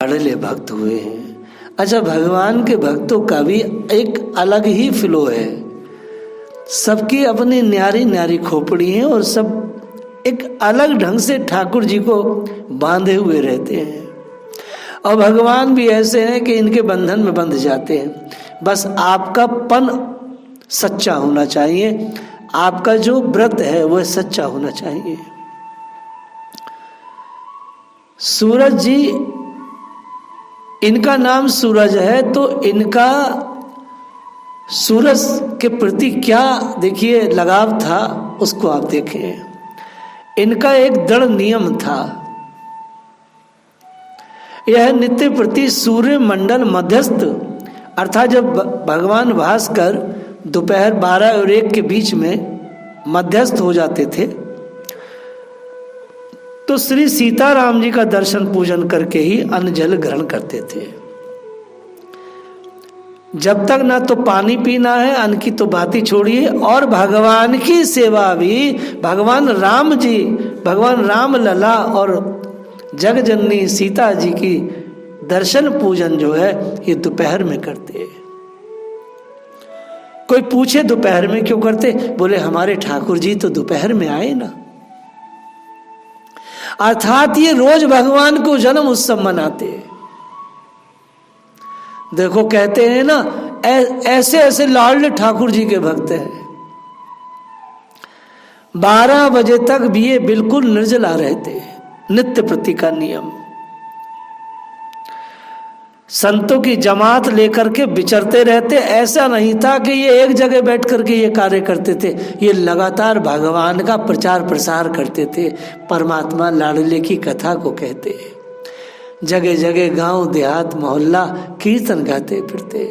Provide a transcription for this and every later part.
अड़ले भक्त हुए हैं। अच्छा, भगवान के भक्तों का भी एक अलग ही फ्लो है, सबकी अपनी न्यारी न्यारी खोपड़ी है और सब एक अलग ढंग से ठाकुर जी को बांधे हुए रहते हैं। और भगवान भी ऐसे हैं कि इनके बंधन में बंध जाते हैं। बस आपका पन सच्चा होना चाहिए, आपका जो व्रत है वह सच्चा होना चाहिए। सूरज जी, इनका नाम सूरज है, तो इनका सूरज के प्रति क्या देखिए लगाव था, उसको आप देखें। इनका एक दृढ़ नियम था, यह नित्य प्रति सूर्य मंडल मध्यस्थ, अर्थात जब भगवान भास्कर दोपहर 12 और 1 के बीच में मध्यस्थ हो जाते थे, तो श्री सीताराम जी का दर्शन पूजन करके ही अन्न जल ग्रहण करते थे। जब तक ना तो पानी पीना है, अन्न की तो बात ही छोड़िए, और भगवान की सेवा भी भगवान राम जी, भगवान राम लला और जग जननी सीता जी की दर्शन पूजन जो है ये दोपहर में करते हैं। कोई पूछे दोपहर में क्यों करते, बोले हमारे ठाकुर जी तो दोपहर में आए ना। अर्थात ये रोज भगवान को जन्म उत्सव मनाते। देखो कहते हैं ना, ऐसे ऐसे लाडले ठाकुर जी के भक्त हैं। 12 बजे तक भी ये बिल्कुल निर्जला रहते, नित्य प्रति का नियम। संतों की जमात लेकर के विचरते रहते, ऐसा नहीं था कि ये एक जगह बैठ करके ये कार्य करते थे, ये लगातार भगवान का प्रचार प्रसार करते थे। परमात्मा लाडले की कथा को कहते, जगह जगह गांव देहात मोहल्ला कीर्तन गाते फिरते।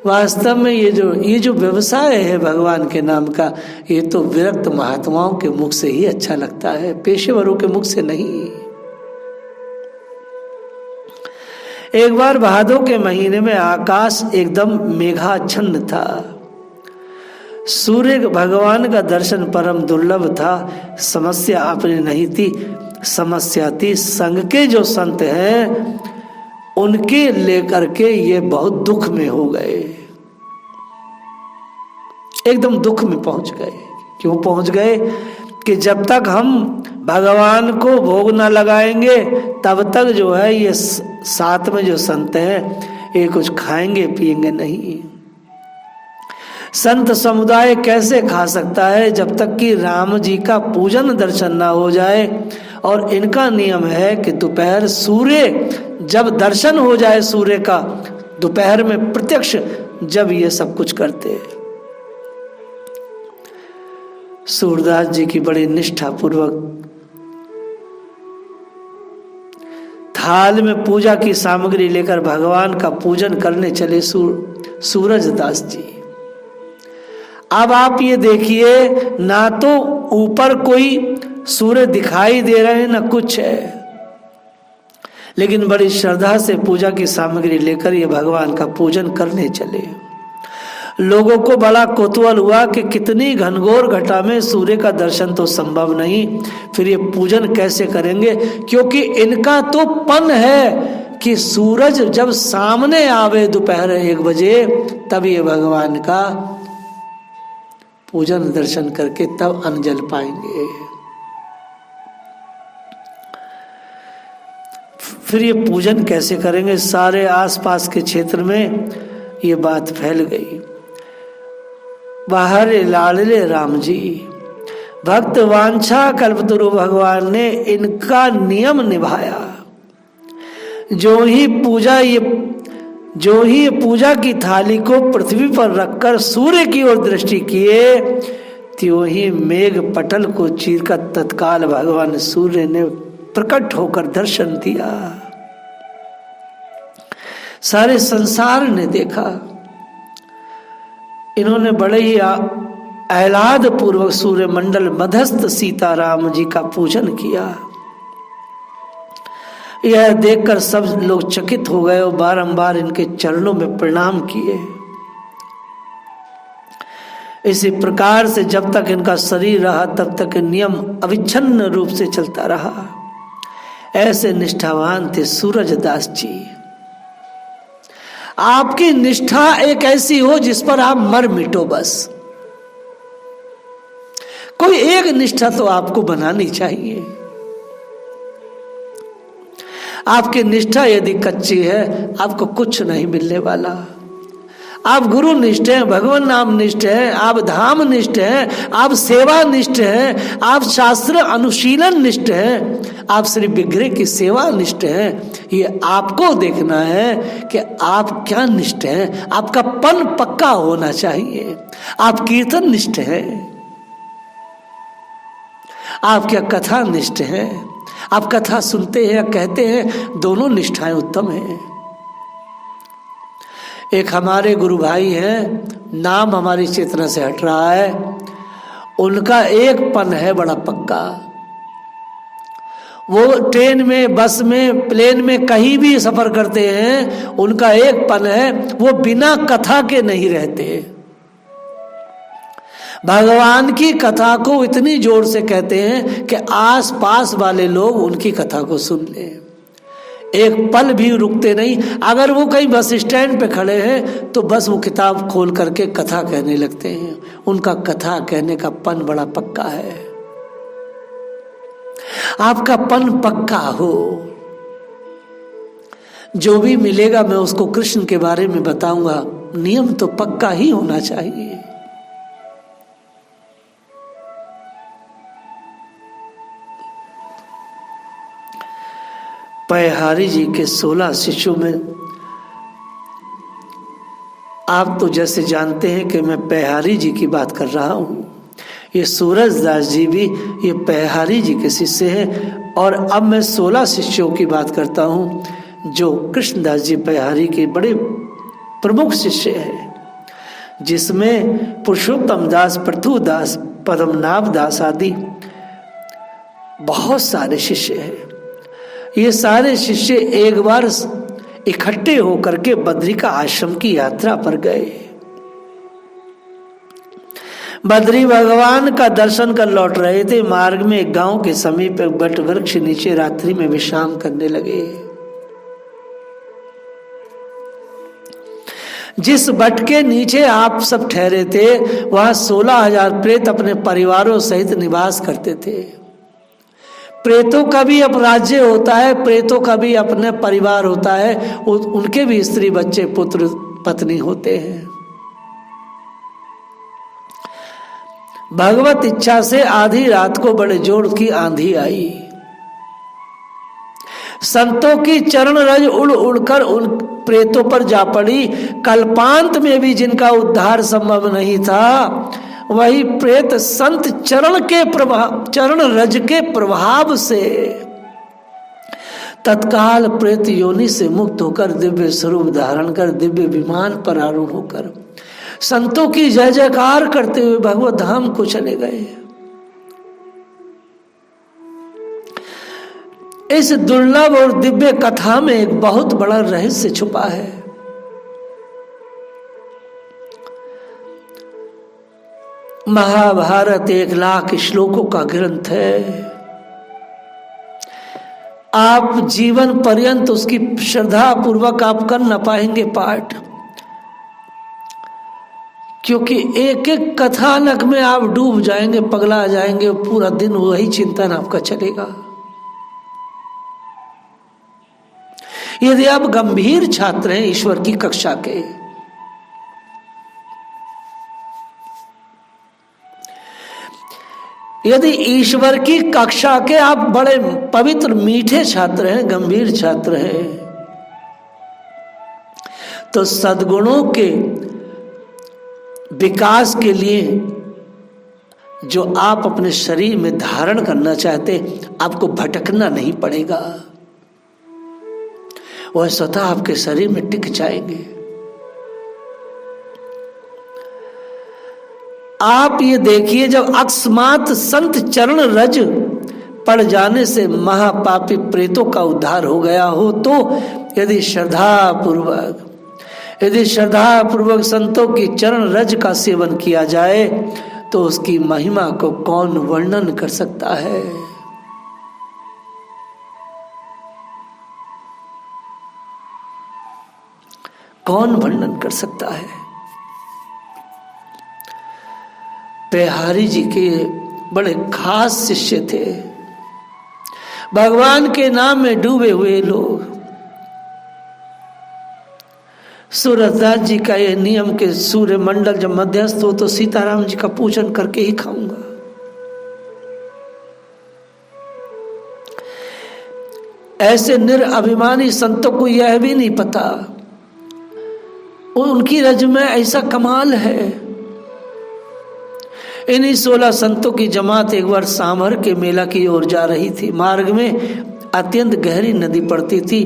वास्तव में ये जो व्यवसाय है भगवान के नाम का, ये तो विरक्त महात्माओं के मुख से ही अच्छा लगता है, पेशेवरों के मुख से नहीं। एक बार भादों के महीने में आकाश एकदम मेघाच्छन्न था, सूर्य भगवान का दर्शन परम दुर्लभ था। समस्या अपनी नहीं थी, समस्या थी संघ के जो संत हैं उनके लेकर के ये बहुत दुख में हो गए, एकदम दुख में पहुंच गए। क्यों पहुंच गए कि जब तक हम भगवान को भोग ना लगाएंगे तब तक जो है ये साथ में जो संत हैं ये कुछ खाएंगे पिएंगे नहीं। संत समुदाय कैसे खा सकता है जब तक कि राम जी का पूजन दर्शन ना हो जाए। और इनका नियम है कि दोपहर सूर्य जब दर्शन हो जाए सूर्य का, दोपहर में प्रत्यक्ष जब ये सब कुछ करते हैं। सूरदास जी की बड़ी निष्ठा पूर्वक थाल में पूजा की सामग्री लेकर भगवान का पूजन करने चले सूरजदास जी। अब आप ये देखिए, ना तो ऊपर कोई सूर्य दिखाई दे रहे हैं ना कुछ है, लेकिन बड़ी श्रद्धा से पूजा की सामग्री लेकर ये भगवान का पूजन करने चले। लोगों को बड़ा कौतूहल हुआ कि कितनी घनघोर घटा में सूर्य का दर्शन तो संभव नहीं, फिर ये पूजन कैसे करेंगे। क्योंकि इनका तो पन है कि सूरज जब सामने आवे दोपहर 1 बजे तब ये भगवान का पूजन दर्शन करके तब अन्न जल पाएंगे। फिर ये पूजन कैसे करेंगे, सारे आसपास के क्षेत्र में ये बात फैल गई। बाहर लाडले राम जी, भक्त वांछा कल्पतरु भगवान ने इनका नियम निभाया। जो ही पूजा की थाली को पृथ्वी पर रखकर सूर्य की ओर दृष्टि किए, त्यों ही मेघ पटल को चीरकर तत्काल भगवान सूर्य ने प्रकट होकर दर्शन दिया। सारे संसार ने देखा। इन्होंने बड़े ही आह्लाद पूर्वक सूर्य मंडल मध्यस्थ सीताराम जी का पूजन किया। यह देखकर सब लोग चकित हो गए और बारंबार इनके चरणों में प्रणाम किए। इसी प्रकार से जब तक इनका शरीर रहा तब तक नियम अविच्छिन्न रूप से चलता रहा। ऐसे निष्ठावान थे सूरजदास जी। आपकी निष्ठा एक ऐसी हो जिस पर आप मर मिटो बस। कोई एक निष्ठा तो आपको बनानी चाहिए। आपकी निष्ठा यदि कच्ची है आपको कुछ नहीं मिलने वाला। आप गुरु निष्ठ हैं, भगवान नाम निष्ठ हैं, आप धाम निष्ठ हैं, आप सेवा निष्ठ हैं, आप शास्त्र अनुशीलन निष्ठ हैं, आप श्री विग्रह की सेवा निष्ठ हैं। ये आपको देखना है कि आप क्या निष्ठ हैं। आपका पन पक्का होना चाहिए। आप कीर्तन निष्ठ हैं, आप क्या कथा निष्ठ हैं। आप कथा सुनते हैं या कहते हैं, दोनों निष्ठाएं उत्तम हैं। एक हमारे गुरु भाई हैं, नाम हमारी चेतना से हट रहा है, उनका एक पन है बड़ा पक्का। वो ट्रेन में, बस में, प्लेन में कहीं भी सफर करते हैं, उनका एक पन है, वो बिना कथा के नहीं रहते। भगवान की कथा को इतनी जोर से कहते हैं कि आस पास वाले लोग उनकी कथा को सुन लें। एक पल भी रुकते नहीं। अगर वो कहीं बस स्टैंड पे खड़े हैं तो बस वो किताब खोल करके कथा कहने लगते हैं। उनका कथा कहने का पन बड़ा पक्का है। आपका पन पक्का हो, जो भी मिलेगा मैं उसको कृष्ण के बारे में बताऊंगा। नियम तो पक्का ही होना चाहिए। पैहारी जी के 16 शिष्यों में आप तो जैसे जानते हैं कि मैं पैहारी जी की बात कर रहा हूँ। ये सूरजदास जी भी ये पैहारी जी के शिष्य हैं। और अब मैं 16 शिष्यों की बात करता हूँ जो कृष्णदास जी पैहारी के बड़े प्रमुख शिष्य हैं, जिसमें पुरुषोत्तम दास, पृथुदास, पद्मनाभ दास आदि बहुत सारे शिष्य हैं। ये सारे शिष्य एक बार इकट्ठे होकर के बद्रिका आश्रम की यात्रा पर गए। बद्री भगवान का दर्शन कर लौट रहे थे। मार्ग में एक गांव के समीप बट वृक्ष नीचे रात्रि में विश्राम करने लगे। जिस बट के नीचे आप सब ठहरे थे वहां 16,000 प्रेत अपने परिवारों सहित निवास करते थे। प्रेतों का भी अब राज्य होता है, प्रेतों का भी अपने परिवार होता है, उनके भी स्त्री बच्चे पुत्र पत्नी होते हैं। भगवत इच्छा से आधी रात को बड़े जोर की आंधी आई। संतों की चरण रज उड़ उड़कर उन प्रेतों पर जा पड़ी। कल्पांत में भी जिनका उद्धार संभव नहीं था, वही प्रेत संत चरण रज के प्रभाव से तत्काल प्रेत योनि से मुक्त होकर दिव्य स्वरूप धारण कर दिव्य विमान पर आरूढ़ होकर संतों की जय जयकार करते हुए भगवत धाम को चले गए। इस दुर्लभ और दिव्य कथा में एक बहुत बड़ा रहस्य छुपा है। महाभारत 1,00,000 श्लोकों का ग्रंथ है। आप जीवन पर्यंत उसकी श्रद्धा पूर्वक आप कर न पाएंगे पाठ, क्योंकि एक एक कथानक में आप डूब जाएंगे, पगला जाएंगे। पूरा दिन वही चिंतन आपका चलेगा। यदि आप गंभीर छात्र हैं ईश्वर की कक्षा के, यदि ईश्वर की कक्षा के आप बड़े पवित्र मीठे छात्र हैं, गंभीर छात्र हैं, तो सद्गुणों के विकास के लिए जो आप अपने शरीर में धारण करना चाहते, आपको भटकना नहीं पड़ेगा। वह स्वतः आपके शरीर में टिक जाएंगे। आप ये देखिए, जब अकस्मात संत चरण रज पड़ जाने से महापापी प्रेतों का उद्धार हो गया हो, तो यदि श्रद्धा पूर्वक संतों की चरण रज का सेवन किया जाए तो उसकी महिमा को कौन वर्णन कर सकता है। कौन वर्णन कर सकता है। बिहारी जी के बड़े खास शिष्य थे, भगवान के नाम में डूबे हुए लोग। सूरदास जी का यह नियम के सूर्य मंडल जब मध्यस्थ हो तो सीताराम जी का पूजन करके ही खाऊंगा। ऐसे निरअभिमानी संतों को यह भी नहीं पता उनकी रज में ऐसा कमाल है। इन्हीं 16 संतों की जमात एक बार सांभर के मेला की ओर जा रही थी। मार्ग में अत्यंत गहरी नदी पड़ती थी।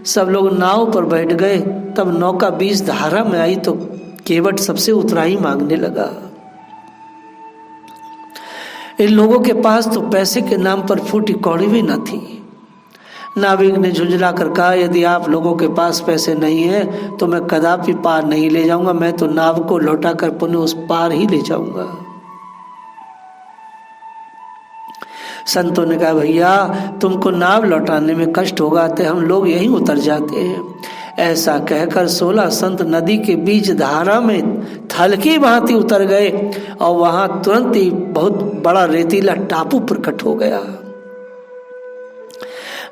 सब लोग नाव पर बैठ गए। तब नौका बीच धारा में आई तो केवट सबसे उतराई मांगने लगा। इन लोगों के पास तो पैसे के नाम पर फूटी कौड़ी भी न थी। नाविक ने झुंझला कर कहा, यदि आप लोगों के पास पैसे नहीं है तो मैं कदापि पार नहीं ले जाऊंगा। मैं तो नाव को लौटा कर पुनः उस पार ही ले जाऊंगा। संतों ने कहा, भैया तुमको नाव लौटाने में कष्ट होगा तो हम लोग यहीं उतर जाते हैं। ऐसा कहकर 16 संत नदी के बीच धारा में थल की भांति उतर गए और वहां तुरंत ही बहुत बड़ा रेतीला टापू प्रकट हो गया।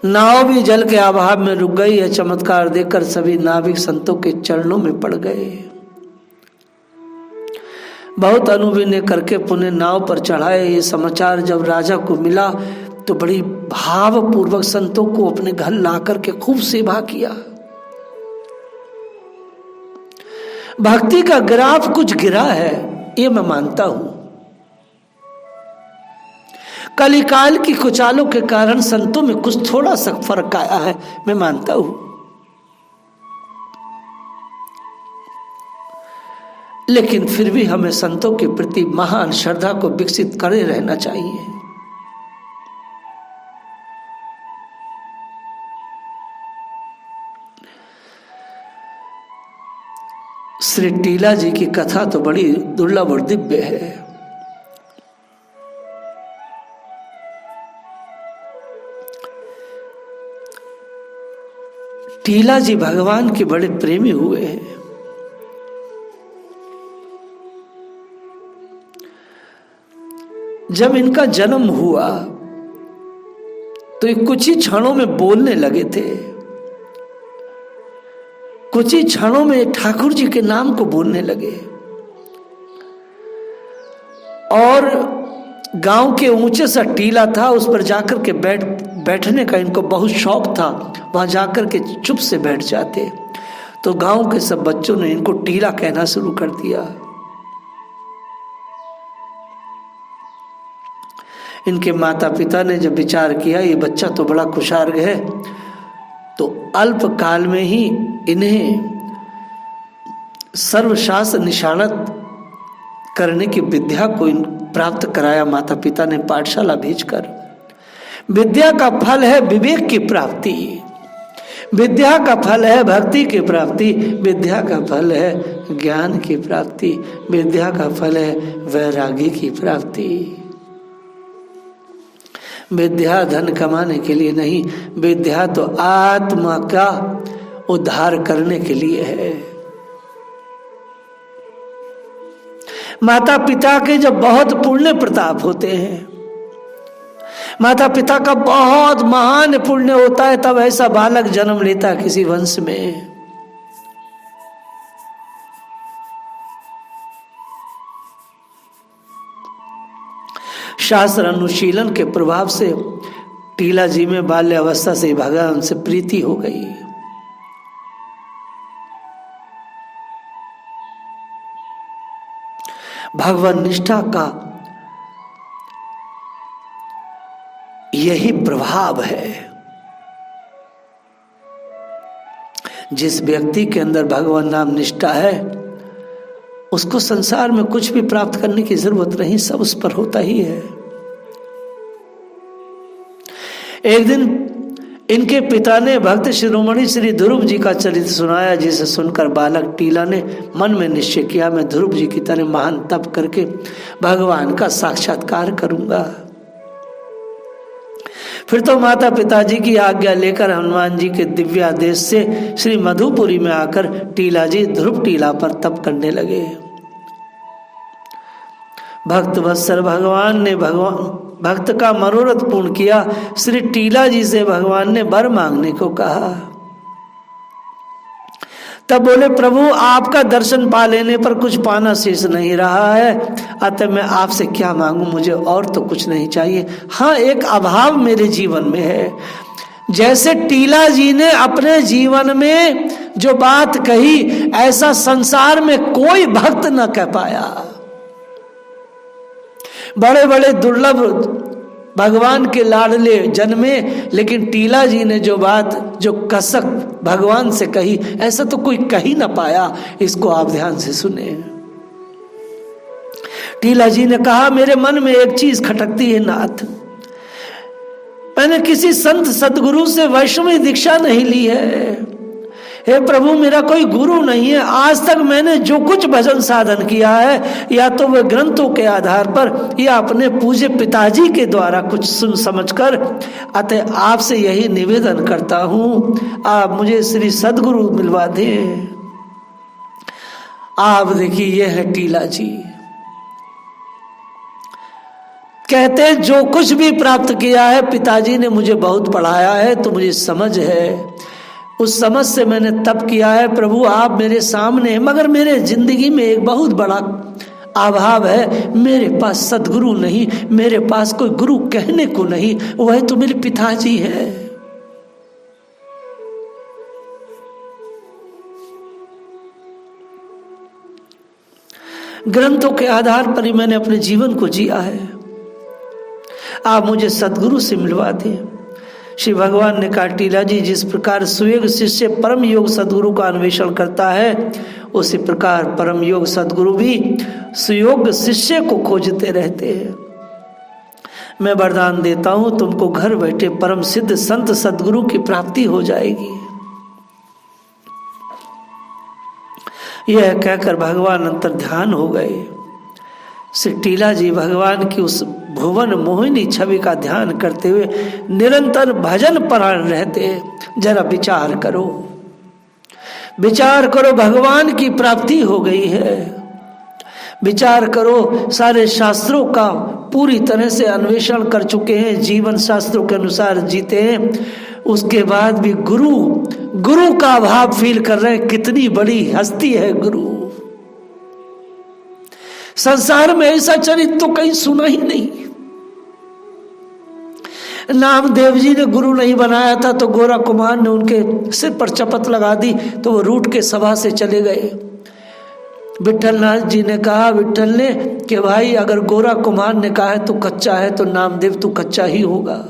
नाव भी जल के अभाव में रुक गई। यह चमत्कार देखकर सभी नाविक संतों के चरणों में पड़ गए। बहुत अनुविनय करके पुनः नाव पर चढ़ाए। ये समाचार जब राजा को मिला तो बड़ी भावपूर्वक संतों को अपने घर ला करके खूब सेवा किया। भक्ति का ग्राफ कुछ गिरा है, ये मैं मानता हूं। कलिकाल की कुचालों के कारण संतों में कुछ थोड़ा सा फर्क आया है, मैं मानता हूं। लेकिन फिर भी हमें संतों के प्रति महान श्रद्धा को विकसित करे रहना चाहिए। श्री टीला जी की कथा तो बड़ी दुर्लभ और दिव्य है। टीला जी भगवान के बड़े प्रेमी हुए हैं। जब इनका जन्म हुआ तो ये कुछ ही क्षणों में बोलने लगे थे। कुछ ही क्षणों में ठाकुर जी के नाम को बोलने लगे और गांव के ऊंचे सा टीला था, उस पर जाकर के बैठने का इनको बहुत शौक था। वहां जाकर के चुप से बैठ जाते तो गांव के सब बच्चों ने इनको टीला कहना शुरू कर दिया। इनके माता पिता ने जब विचार किया ये बच्चा तो बड़ा कुशार्ग है, तो अल्प काल में ही इन्हें सर्वशास्त्र निशानत करने की विद्या को प्राप्त कराया। माता पिता ने पाठशाला भेजकर। विद्या का फल है विवेक की प्राप्ति, विद्या का फल है भक्ति की प्राप्ति, विद्या का फल है ज्ञान की प्राप्ति, विद्या का फल है वैरागी की प्राप्ति। विद्या धन कमाने के लिए नहीं, विद्या तो आत्मा का उद्धार करने के लिए है। माता पिता के जब बहुत पुण्य प्रताप होते हैं, माता पिता का बहुत महान पुण्य होता है, तब ऐसा बालक जन्म लेता है किसी वंश में। शास्त्र अनुशीलन के प्रभाव से टीला जी में बाल्य अवस्था से भगवान से प्रीति हो गई। भगवान निष्ठा का यही प्रभाव है। जिस व्यक्ति के अंदर भगवान नाम निष्ठा है उसको संसार में कुछ भी प्राप्त करने की जरूरत नहीं, सब उस पर होता ही है। एक दिन इनके पिता ने भक्त शिरोमणि श्री ध्रुव जी का चरित्र सुनाया, जिसे सुनकर बालक टीला ने मन में निश्चय किया, मैं ध्रुव जी की तरह महान तप करके भगवान का साक्षात्कार करूंगा। फिर तो माता पिताजी की आज्ञा लेकर हनुमान जी के दिव्यादेश से श्री मधुपुरी में आकर टीला जी ध्रुव टीला पर तप करने लगे। भक्त वत्सल भगवान ने भक्त का मनोरथ पूर्ण किया। श्री टीला जी से भगवान ने वर मांगने को कहा। तब बोले, प्रभु आपका दर्शन पा लेने पर कुछ पाना शेष नहीं रहा है, अतः मैं आपसे क्या मांगू, मुझे और तो कुछ नहीं चाहिए। हाँ, एक अभाव मेरे जीवन में है। जैसे टीला जी ने अपने जीवन में जो बात कही, ऐसा संसार में कोई भक्त न कह पाया। बड़े बड़े दुर्लभ भगवान के लाडले जन्मे, लेकिन टीला जी ने जो बात, जो कसक भगवान से कही, ऐसा तो कोई कही ना पाया। इसको आप ध्यान से सुने। टीला जी ने कहा, मेरे मन में एक चीज खटकती है नाथ, मैंने किसी संत सदगुरु से वैष्णवी दीक्षा नहीं ली है। हे प्रभु, मेरा कोई गुरु नहीं है। आज तक मैंने जो कुछ भजन साधन किया है, या तो वह ग्रंथों के आधार पर या अपने पूज्य पिताजी के द्वारा कुछ सुन समझकर, अतः आपसे यही निवेदन करता हूं, आप मुझे श्री सदगुरु मिलवा दें। आप देखिए, यह है टीला जी। कहते हैं, जो कुछ भी प्राप्त किया है पिताजी ने मुझे बहुत पढ़ाया है, तो मुझे समझ है, उस समझ से मैंने तप किया है। प्रभु आप मेरे सामने, मगर मेरे जिंदगी में एक बहुत बड़ा अभाव है। मेरे पास सदगुरु नहीं, मेरे पास कोई गुरु कहने को नहीं, वह तो मेरे पिताजी है। ग्रंथों के आधार पर ही मैंने अपने जीवन को जिया है, आप मुझे सदगुरु से मिलवा दें। श्री भगवान ने कहा, टीला जी, जिस प्रकार सुयोग शिष्य परम योग सदगुरु का अन्वेषण करता है, उसी प्रकार परम योग सदगुरु भी सुयोग शिष्य को खोजते रहते हैं। मैं वरदान देता हूं, तुमको घर बैठे परम सिद्ध संत सदगुरु की प्राप्ति हो जाएगी। यह कहकर भगवान अंतर ध्यान हो गए। श्री टीला जी भगवान की उस भुवन मोहिनी छवि का ध्यान करते हुए निरंतर भजन परायण रहते हैं। जरा विचार करो, विचार करो, भगवान की प्राप्ति हो गई है। विचार करो, सारे शास्त्रों का पूरी तरह से अन्वेषण कर चुके हैं, जीवन शास्त्रों के अनुसार जीते हैं, उसके बाद भी गुरु का अभाव फील कर रहे हैं। कितनी बड़ी हस्ती है गुरु। संसार में ऐसा चरित्र तो कहीं सुना ही नहीं। नामदेव जी ने गुरु नहीं बनाया था, तो गोरा कुमार ने उनके सिर पर चपत लगा दी, तो वो रूठ के सभा से चले गए। विठलनाथ जी ने कहा, विठल ने, कि भाई अगर गोरा कुमार ने कहा है तो कच्चा है, तो नामदेव तू कच्चा ही होगा।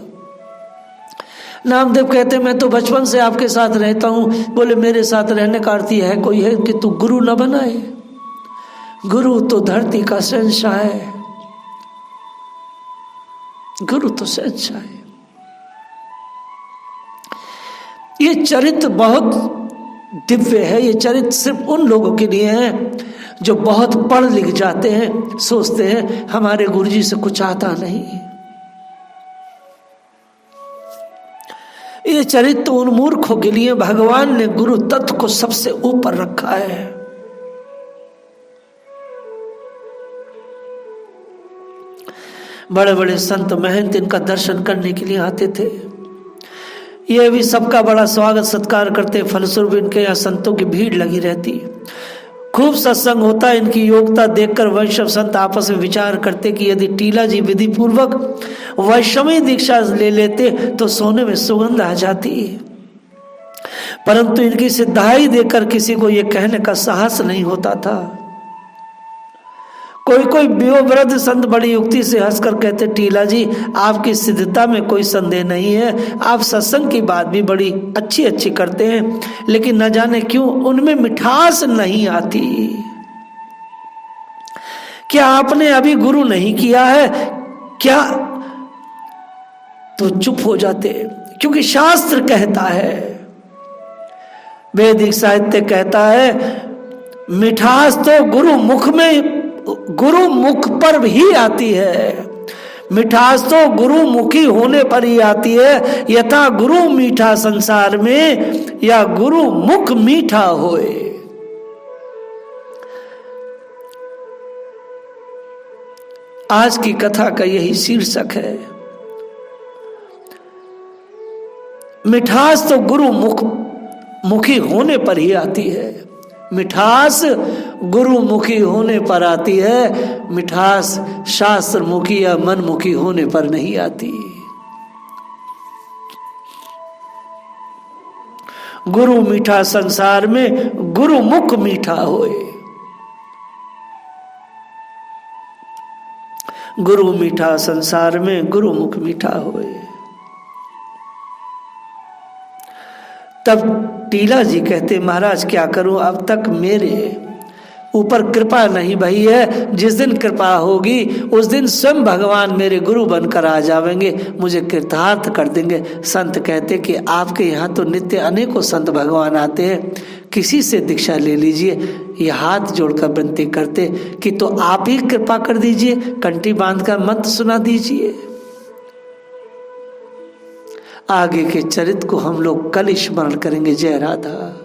नामदेव कहते, मैं तो बचपन से आपके साथ रहता हूं। बोले, मेरे साथ रहने का अर्थ है कोई है कि तू गुरु न बनाए। गुरु तो धरती का शहंशाह है, गुरु तो शहंशाह है। ये चरित्र बहुत दिव्य है। ये चरित्र सिर्फ उन लोगों के लिए है जो बहुत पढ़ लिख जाते हैं, सोचते हैं हमारे गुरुजी से कुछ आता नहीं। ये चरित्र उन मूर्खों के लिए भगवान ने गुरु तत्व को सबसे ऊपर रखा है। बड़े बड़े संत महंत इनका दर्शन करने के लिए आते थे। ये भी सबका बड़ा स्वागत सत्कार करते, फलस्वरूप इनके यहाँ संतों की भीड़ लगी रहती। खूब सत्संग होता। इनकी योग्यता देखकर वैष्णव संत आपस में विचार करते कि यदि टीला जी विधि पूर्वक वैष्णवी दीक्षा ले लेते तो सोने में सुगंध आ जाती। परंतु इनकी सिद्धाई देखकर किसी को यह कहने का साहस नहीं होता था। कोई कोई वयोवृद्ध संत बड़ी युक्ति से हंसकर कहते, टीला जी आपकी सिद्धता में कोई संदेह नहीं है, आप सत्संग की बात भी बड़ी अच्छी अच्छी करते हैं, लेकिन न जाने क्यों उनमें मिठास नहीं आती। क्या आपने अभी गुरु नहीं किया है क्या? तो चुप हो जाते, क्योंकि शास्त्र कहता है, वैदिक साहित्य कहता है, मिठास तो गुरु मुख पर ही आती है। मिठास तो गुरुमुखी होने पर ही आती है। यथा गुरु मीठा संसार में, या गुरु मुख मीठा होए। आज की कथा का यही शीर्षक है। मिठास तो गुरु मुखी होने पर ही आती है। मिठास गुरुमुखी होने पर आती है, मिठास शास्त्र मुखी या मन मुखी होने पर नहीं आती। गुरु मीठा संसार में, गुरुमुख मीठा होए। गुरु मीठा संसार में, गुरुमुख मीठा होए। तब टीला जी कहते, महाराज क्या करूं, अब तक मेरे ऊपर कृपा नहीं भई है। जिस दिन कृपा होगी उस दिन स्वयं भगवान मेरे गुरु बनकर आ जाएंगे, मुझे कृतार्थ कर देंगे। संत कहते कि आपके यहाँ तो नित्य अनेकों संत भगवान आते हैं, किसी से दीक्षा ले लीजिए। ये हाथ जोड़कर विनती करते कि तो आप ही कृपा कर दीजिए, कंठी बांधकर मंत्र सुना दीजिए। आगे के चरित्र को हम लोग कल स्मरण करेंगे। जय राधा।